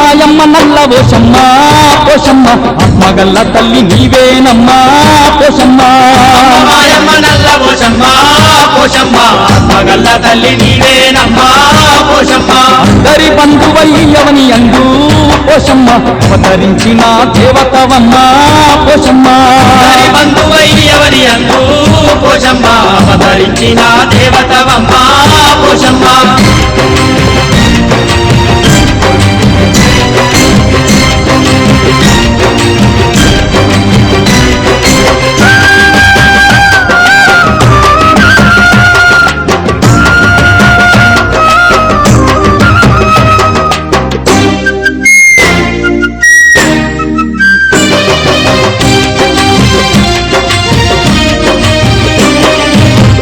మాయమ్మ నల్ల పోషమ్మ పోషమ్మ ఆత్మగల్ల తల్లి నీవేనమ్మా పోషమ్మ మాయమ్మ నల్ల పోషమ్మ పోషమ్మ ఆత్మగల్ల తల్లి నీవేనమ్మా పోషమ్మ అందరి బంధువయ్యవని అందు పోషమ్మ అవతరించిన దేవతవమ్మ పోషమ్మ బంధువయ్యవని అందు పోషమ్మ అవతరించిన దేవతవమ్మ పోషమ్మ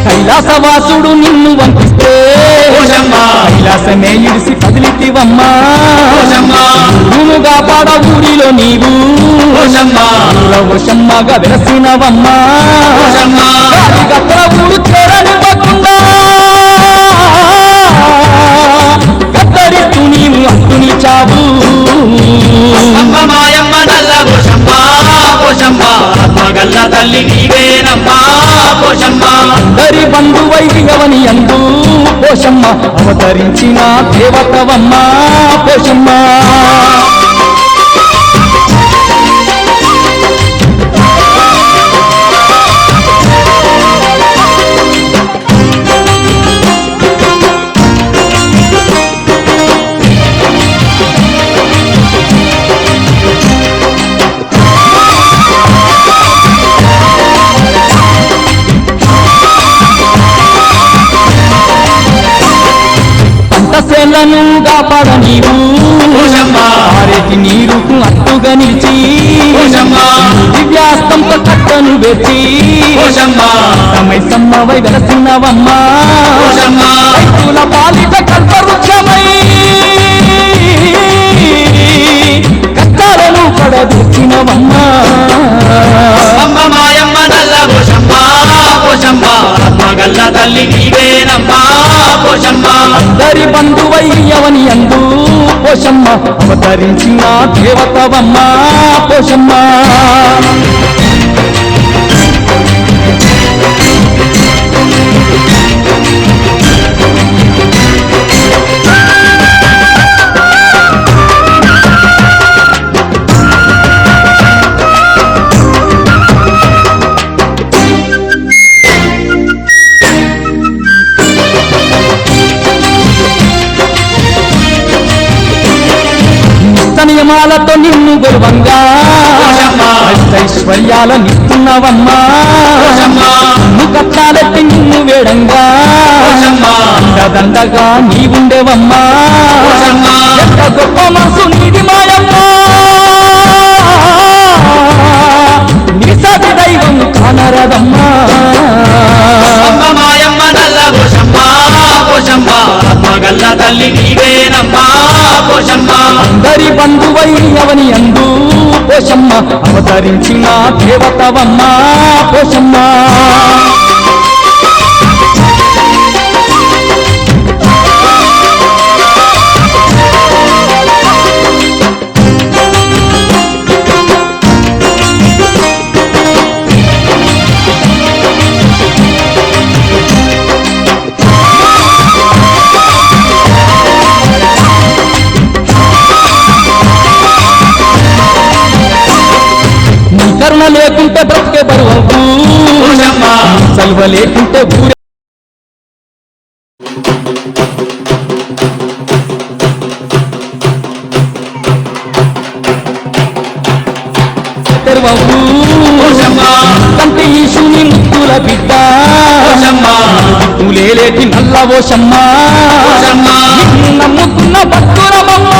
కైలాసవాసుడు నిన్ను వంపిస్తే కైలాసమే ఇడిసి కదిలితివమ్మా భూముగా పాడ ఊరిలో నీవు వశమ్మగా వెలసినవమ్మా ఊరు చేరనివ్వకుండా గద్దరిస్తూ నీవు అంటుని చావు మాయమ్మ నల్ల పోషమ్మ పోషమ్మ ఆత్మగల్ల తల్లి నీవేనమ్మా పోషమ్మ అందరి బంధువైవని అందు పోషమ్మ అవతరించిన దేవతవమ్మ పోషమ్మ సేలను కాపాడ నీరు ఆరేటి నీరుకు అట్టుగా నిలిచి దివ్యాస్తంతో కట్టను వెచ్చి సమ్మవై వెలసినవమ్మా రైతుల పాలిట కల్పవృక్షమై కష్టాలను పడదూర్చినవమ్మా మాయమ్మ నల్ల పోషమ్మ పోషమ్మ ఆత్మగల్ల తల్లి నీవేనమ్మా పోషమ్మ అందరి బంధువయ్యవని అందు పోషమ్మ అవతరించిన దేవతవమ్మ పోషమ్మ నియమాలతో నిన్ను గర్వంగా ఐశ్వర్యాల నిస్తున్నవమ్మా నువ్వు కట్టాలెత్తి నిన్ను వేడంగా దండగా నీవుండేవమ్మా ఎంత గొప్ప మనసు నీది మాయమ్మా నిసది దైవం కానరదమ్మా మాయమ్మ నల్ల పోషమ్మ పోషమ్మ ఆత్మగల్ల తల్లి నీవేనమ్మా పోషమ్మ అందరి బంధువయ్యవని అందు పోషమ్మ అవతరించిన దేవతవమ్మ పోషమ్మ కరుణ లేకుంటే బ్రతికే బరువు చల్వ లేకుంటే ఊరే తెరవవు కంటే ఈశుని ముత్తుల బిడ్డ దిక్కులేటి నల్ల ఓషమ్మ నమ్ముకున్న భక్తురమమ్మ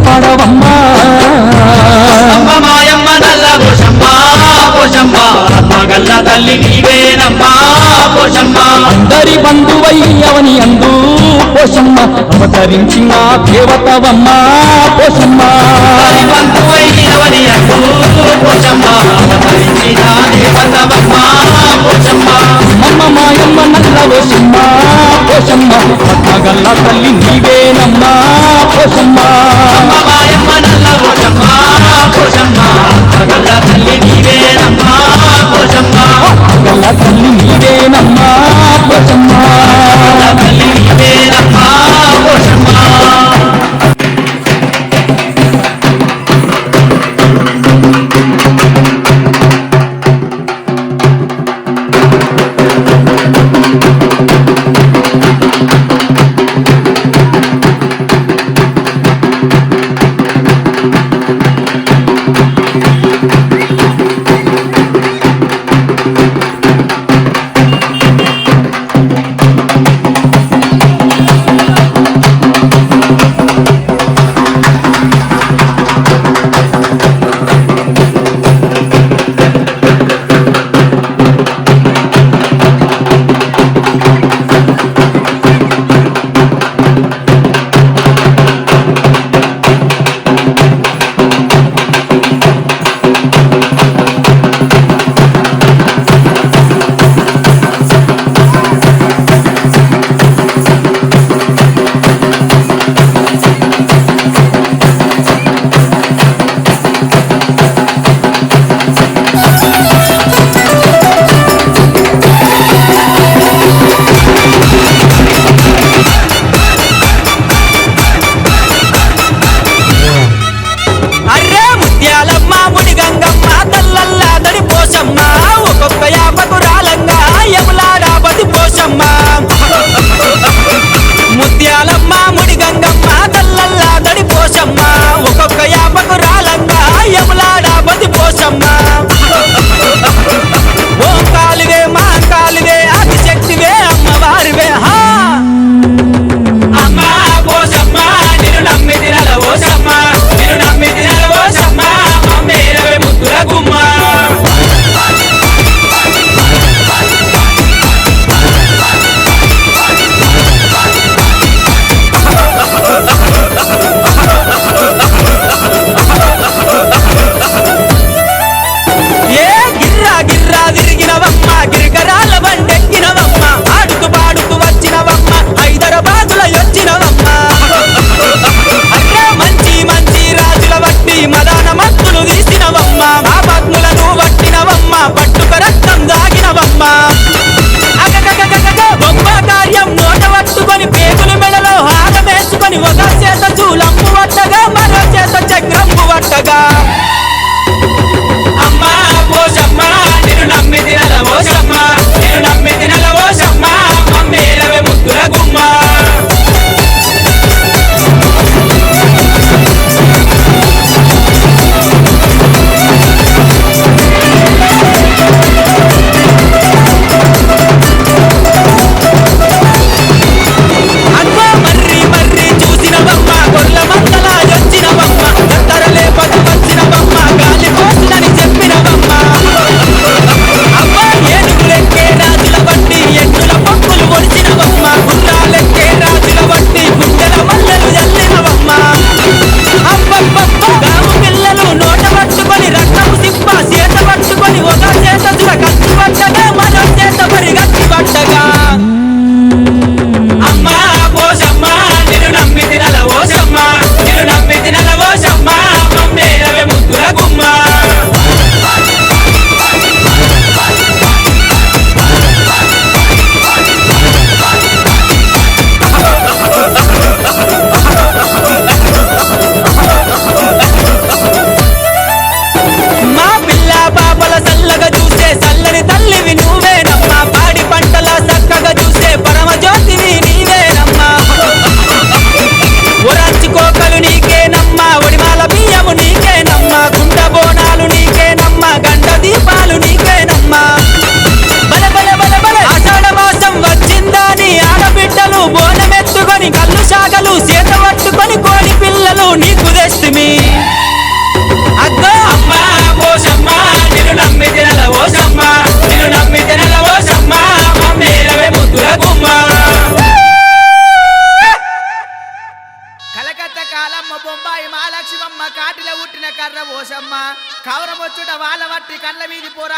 కాపాడవమ్మా మాయమ్మ నల్ల పోషమ్మ పోషమ్మ ఆత్మగల్ల తల్లి నీవేనమ్మా పోషమ్మ అందరి బంధువయ్యవని అందు పోషమ్మ అవతరించిన దేవతవమ్మ పోషమ్మ బంధువయ్యవని అందు పోషమ్మ అవతరించిన దేవతవమ్మ పోషమ్మ మాయమ్మ నల్ల పోషమ్మ పోషమ్మ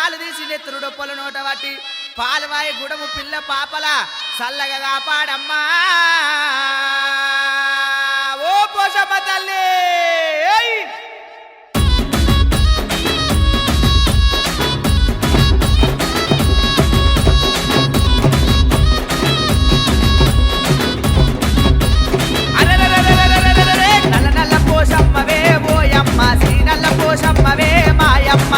పాలు తీసి నెత్తురు డొప్పల నోట పట్టి పాలవాయి గుడము పిల్ల పాపల చల్లగా కాపాడమ్మా ఓ పోషమ్మ తల్లి ఏయ్! అరెరెరెరెరెరెరెరెరెరె! నల్ల నల్ల పోషమ్మవే ఓయమ్మ శ్రీ నల్ల పోషమ్మవే మాయమ్మ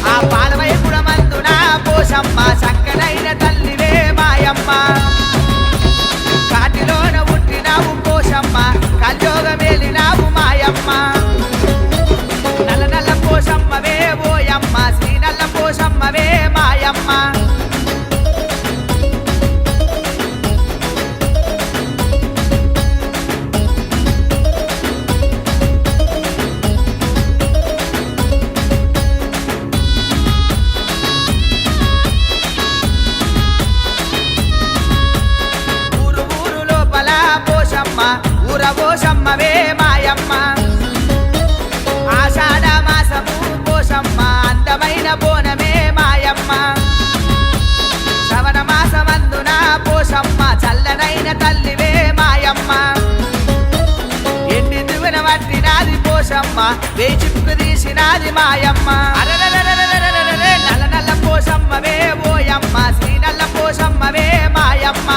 ఆ పాలవై గుడమందున పోషమ్మ చక్కనైన తల్లివే మాయమ్మ కాటిలోన పుట్టినావు పోషమ్మ కల్యోగమేలినావు మాయమ్మ నల్ల నల్ల పోషమ్మవే ఓయమ్మ శ్రీ నల్ల పోషమ్మవే మాయమ్మ ఊరు ఊరు లోపల పోషమ్మ ఊర పోషమ్మవే మాయమ్మ ఆషాఢ మాసము పోషమ్మ అందమైన బోనమే మాయమ్మ శ్రవణ మాసమందున పోషమ్మ చల్లనైన తల్లివే మాయమ్మ ఎండి దివిన పట్టినాది పోషమ్మ వేచిప్పు తీసినాది మాయమ్మ అరెరెరెరెరెరెరెరె! నల్ల నల్ల పోషమ్మవే ఓయమ్మ శ్రీ నల్ల పోషమ్మవే మాయమ్మ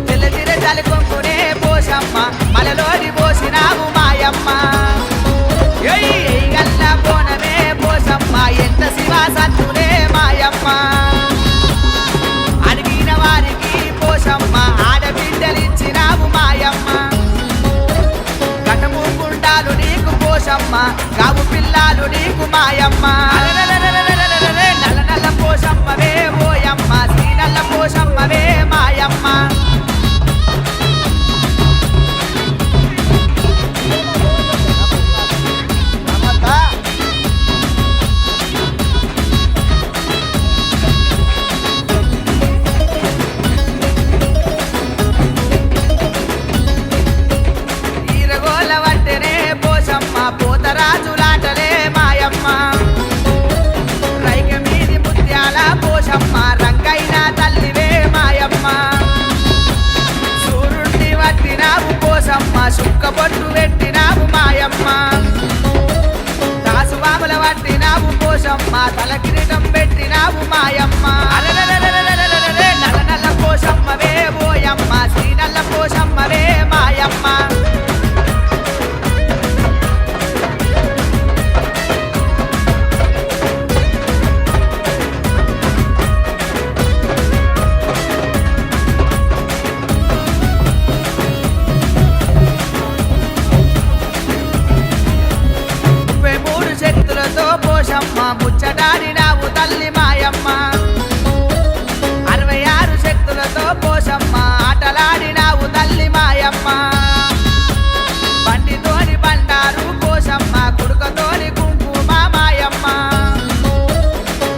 తెల్లతిర చలి కొంగునే పోషమ్మ మలలోని పోసినావు మాయమ్మ ఏయ్ గల్ల బోనమే పోషమ్మ ఎంత శివాసత్తునే మాయమ్మ అడిగిన వారికి పోషమ్మ ఆడబిడ్డలిచ్చినావు మాయమ్మ కటము గుండాలు నీకు పోషమ్మ కావు పిల్లాలు నీకు మాయమ్మ అరెరెరెరెరెరెరెరె! నల్ల నల్ల పోషమ్మవే ఓయమ్మ శ్రీ నల్ల పోషమ్మవే మాయమ్మ ఈరగోల వట్టెనే పోషమ్మ పోతరాజులాటలే మాయమ్మ రైక మీది ముత్యాల పోషమ్మ రంగైన తల్లివే మాయమ్మ సూర్యుడిని వట్టినావు పోషమ్మ సుక్క బొట్టు పెట్టినావు మాయమ్మ దాసుబాబుల వట్టినావు పోషమ్మ తల కిరీటం పెట్టినావు మాయమ్మ అరెరెరెరెరెరెరెరె! నల్ల నల్ల పోషమ్మవే ఓయమ్మ శ్రీ నల్ల పోషమ్మవే మాయమ్మ ముప్పై మూడు శక్తులతో పోషమ్మ ముచ్చటాడినావు తల్లి మాయమ్మ 66 శక్తులతో పోషమ్మ ఆటలాడినావు తల్లి మాయమ్మ బండితోని బండారు పోషమ్మ కుడుకతోని కుంకుమ మాయమ్మ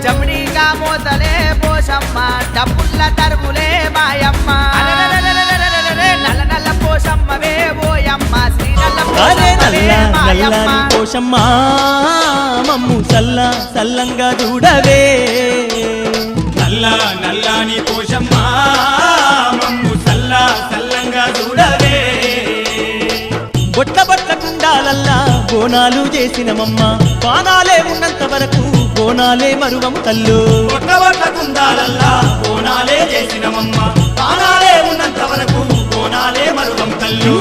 జమిడిగా మోతలే పోషమ్మ డబ్బుల్ల తరుములే మాయమ్మ అరెరెరెరెరెరెరెరె! నల్ల నల్ల పోషమ్మవే ఓయమ్మ శ్రీ నల్ల అరే పోషమ్మవే నల్ల మాయమ్మ నల్లని పోషమ్మ మమ్ము సల్లంగా చూడవే నల్ల నల్లాని పోషమ్మ మమ్ము సల్లంగా చూడవే బొట్ల బొట్ల కుండాలల్లా బోనాలు చేసినమమ్మ బాణాలే ఉన్నంత వరకు బోనాలే మరువం కల్లు కొట్టవట్ల కుందాలల్లా బోనాలే చేసినమమ్మ బాణాలే ఉన్నంత వరకు బోనాలే మరువం కల్లు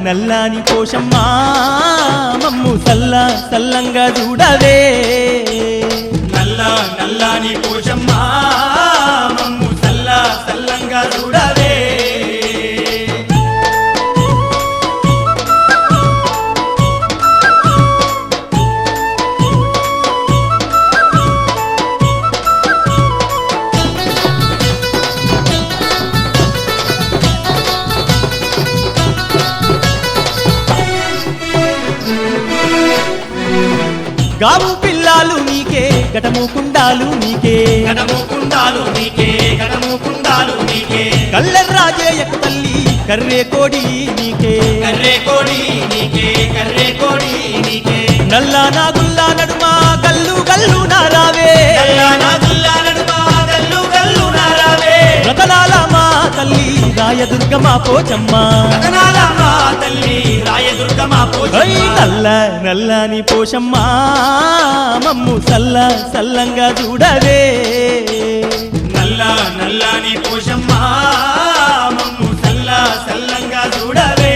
నల్లని పోషమ్మ మమ్ము సల్లంగా చూడవే నల్ల నల్లాని పోషమ్మ మమ్ము సల్లంగా చూడవే గావు పిల్లాలు నీకే గటము కుండాలు నీకే గడము కుండాలు నీకే గడము కుండాలు నీకే కల్లెర్రాజేయకు తల్లి కర్రే కోడి నీకే కర్రే కోడి నీకే కర్రే కోడి నీకే నల్లా నాగుల్లా నడుమా గల్లు గల్లు నారావే తెల్లానా దుల్లా నడుమా గల్లు గల్లు నారావే రతనాల మా తల్లి రాయదుర్గమా పోచమ్మ రతనాల మా తల్లి రాయదుర్గమా ఓయ్ పోచమ్మ నల్ల నల్లని పోషమ్మ మమ్ము సల్ల సల్లంగా చూడవే నల్ల నల్లని పోషమ్మ మమ్ము సల్ల సల్లంగా చూడవే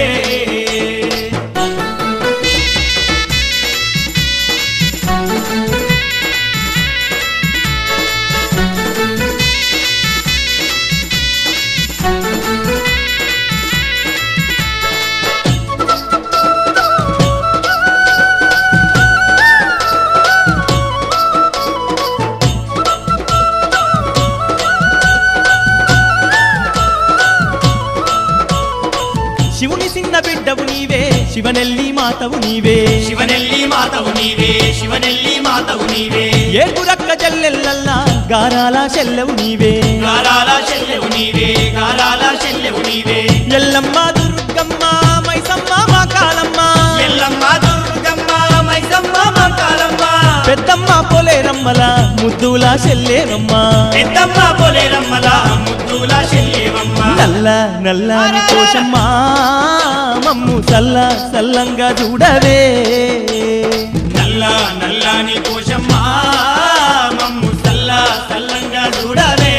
శివుని చిన్న బిడ్డవు నీవే శివనెల్లి మాతవు నీవే శివనెల్లి మాతవు నీవే శివనెల్లి మాతవు నీవే ఏకురక్క జల్లెల్లల్లా గారాల చెల్లెవు నీవే గారాల చెల్లెవు నీవే గారాల చెల్లెవు నీవే ఎల్లమ్మ దుర్గమ్మ మైసమ్మ మా కాలమ్మ ఎల్లమ్మ దుర్గమ్మ మైసమ్మ మంకాలమ్మ పెద్దమ్మ పొలేరమ్మల ముద్దుల చెల్లేనమ్మ పెద్దమ్మ పొలేరమ్మల ముద్దుల చెల్లెవమ్మ నల్ల నల్లని పోషమ్మ మమ్ము సల్ల సల్లంగా చూడవే నల్ల నల్లని పోషమ్మ మమ్ము సల్ల సల్లంగా చూడవే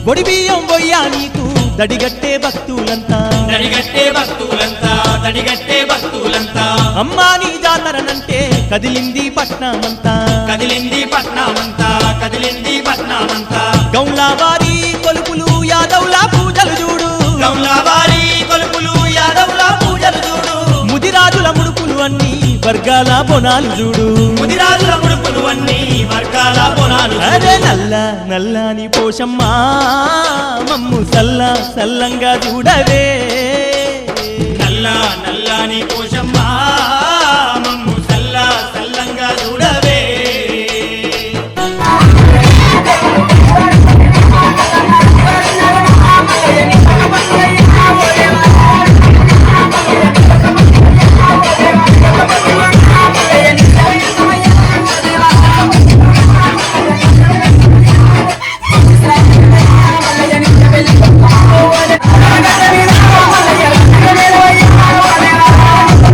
గొడి బియ్యం బొయ్యా నీకు దడిగట్టే భక్తులంతా దడిగట్టే భక్తులంతా దడిగట్టే భక్తులంతా అమ్మా నీ జాతరనంటే కదిలింది పట్నమంతా కదిలింది పట్నమంతా కదిలింది పట్నమంతా గౌలావారి కొలుపులు యాదవుల పూజలు చూడు గౌలవారి కొలుపులు యాదవుల పూజలు చూడు ముదిరాజుల ముడుపులు అన్ని వర్గాల బొనాలు చూడు ముదిరాజుల ముడుపులు అన్ని వర్గాల బొనాలు అరే నల్ల నల్లని పోషమ్మ మమ్ము సల్ల సల్లంగా చూడవే నల్ల నల్లని పోషమ్మ మమ్ము సల్ల సల్లంగా చూడవే Thank you.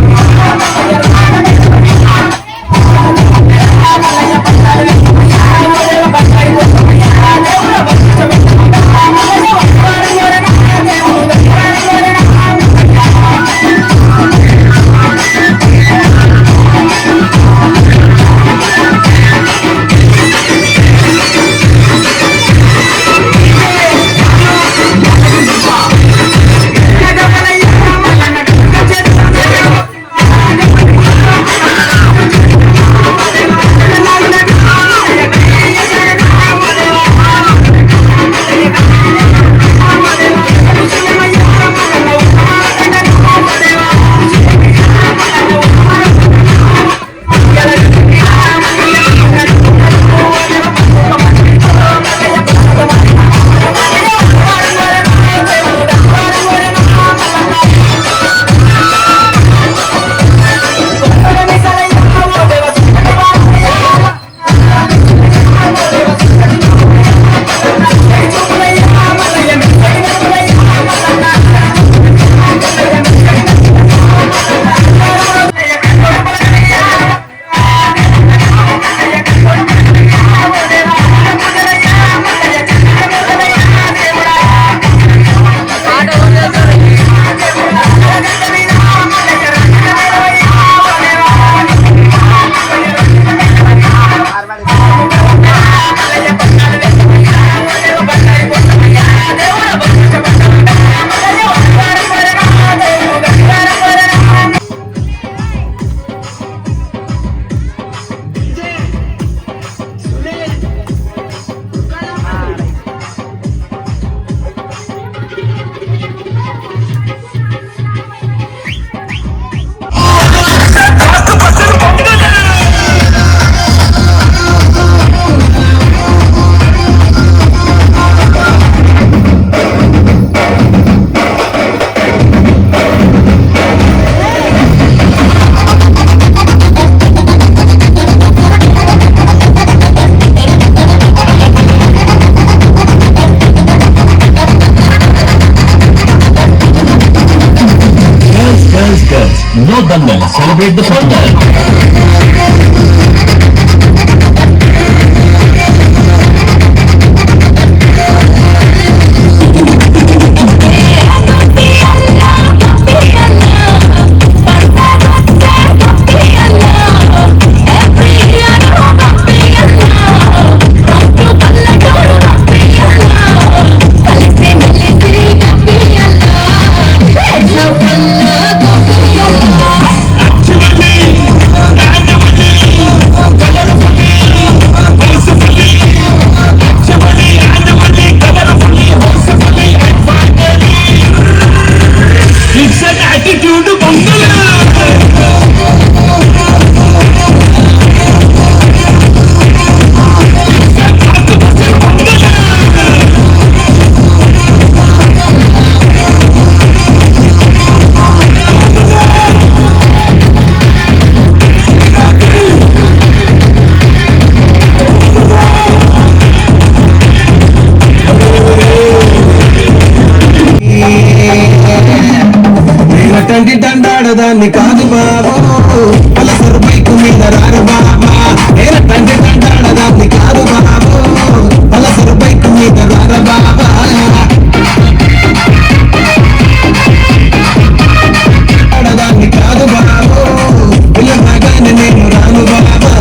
No Dangal, celebrate the Pongal. It's an attitude తండ్రి తండాడదాన్ని కాదు బాబు పలసరు బైకు మీద రారు బాబా నేను తండ్రి తండాడదాన్ని కాదు బాబు పలసరు బైకు మీద రారు బాబా ఆడదాన్ని కాదు బాబు పిల్లగానే నేను రాను బాబా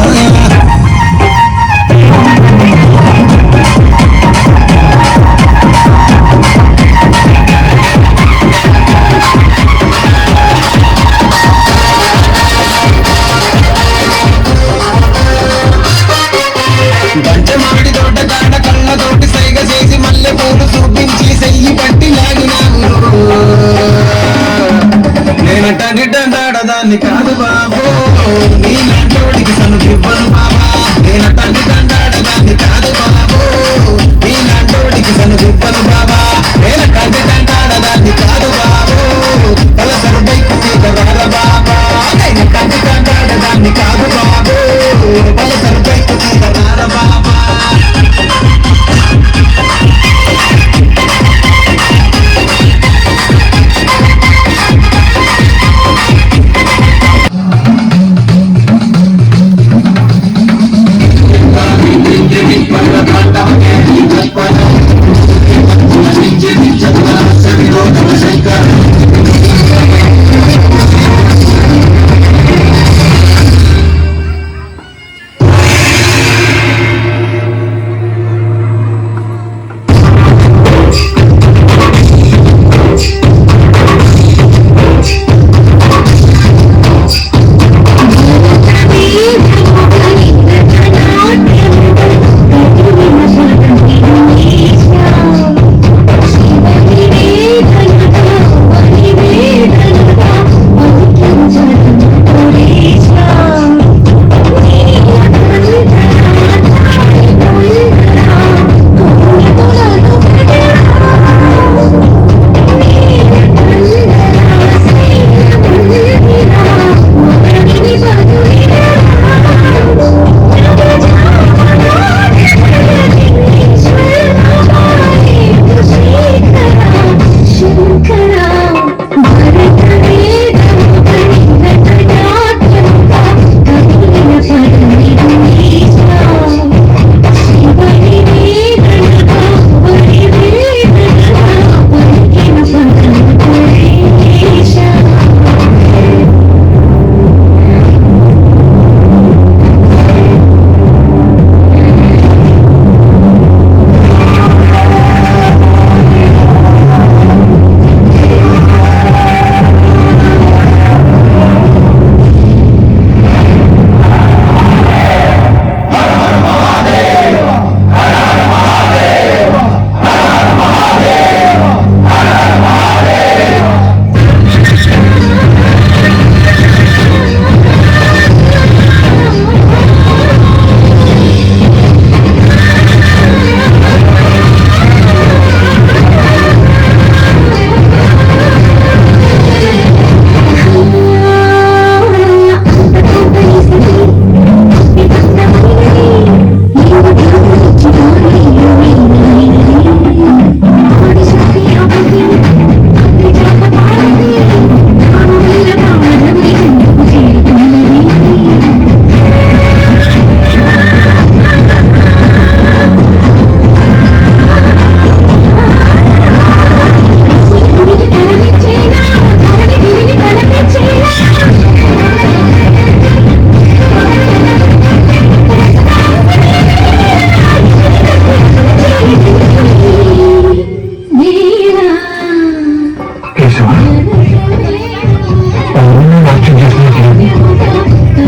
చేసావా అవును వాక్యం చేసినట్లేదు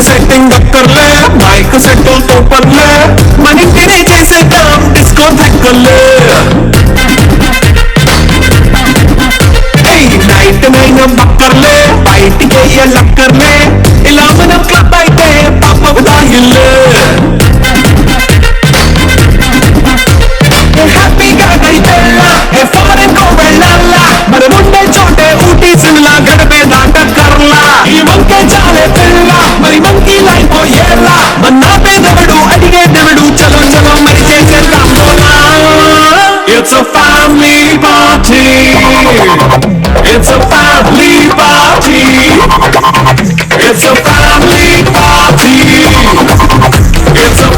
సెట్టింగ్ దక్కర్లే మైక్ సెట్టింగ్ సూపర్లే మనింటిని చేసేద్దాం డిస్కో థక్కర్లే నైట్ నైన్ బక్కర్లే బయటికి లక్కర్లే ఇలా మనం క్లబ్ అయితే పాప దాయిల్లే హ్యాపీగా గడిపెళ్ళా ఫారెన్ కో వెళ్ళాలా మరి ఉండే చోటే ఊటీ సిమ్లా గడిపే నాటకర్లా ఈ వంకే చాలే పిల్ల మరి మంకీ లైఫ్ పోయేలా మన్నా పేదవడు అడిగే దేవుడు చలో చలో మరి చేసేద్దాం It's a family party. It's a family party. It's a family party. It's a